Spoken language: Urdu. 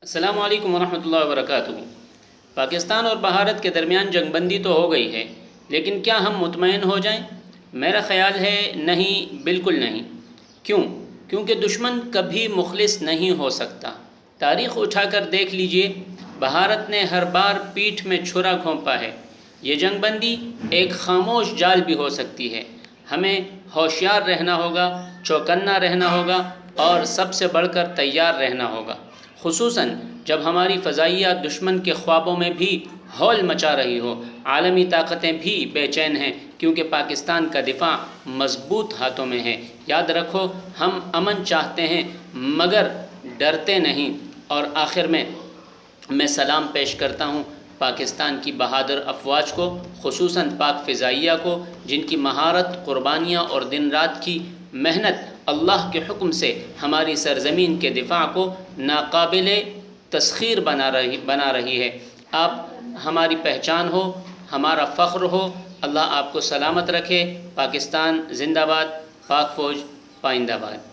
السلام علیکم ورحمۃ اللہ وبرکاتہ۔ پاکستان اور بھارت کے درمیان جنگ بندی تو ہو گئی ہے، لیکن کیا ہم مطمئن ہو جائیں؟ میرا خیال ہے نہیں، بالکل نہیں۔ کیونکہ دشمن کبھی مخلص نہیں ہو سکتا۔ تاریخ اٹھا کر دیکھ لیجئے، بھارت نے ہر بار پیٹھ میں چھرا گھونپا ہے۔ یہ جنگ بندی ایک خاموش جال بھی ہو سکتی ہے۔ ہمیں ہوشیار رہنا ہوگا، چوکنا رہنا ہوگا اور سب سے بڑھ کر تیار رہنا ہوگا، خصوصاً جب ہماری فضائیہ دشمن کے خوابوں میں بھی ہول مچا رہی ہو۔ عالمی طاقتیں بھی بے چین ہیں، کیونکہ پاکستان کا دفاع مضبوط ہاتھوں میں ہے۔ یاد رکھو، ہم امن چاہتے ہیں مگر ڈرتے نہیں۔ اور آخر میں سلام پیش کرتا ہوں پاکستان کی بہادر افواج کو، خصوصاً پاک فضائیہ کو، جن کی مہارت، قربانیاں اور دن رات کی محنت اللہ کے حکم سے ہماری سرزمین کے دفاع کو ناقابل تسخیر بنا رہی ہے۔ آپ ہماری پہچان ہو، ہمارا فخر ہو۔ اللہ آپ کو سلامت رکھے۔ پاکستان زندہ باد، پاک فوج پائندہ باد۔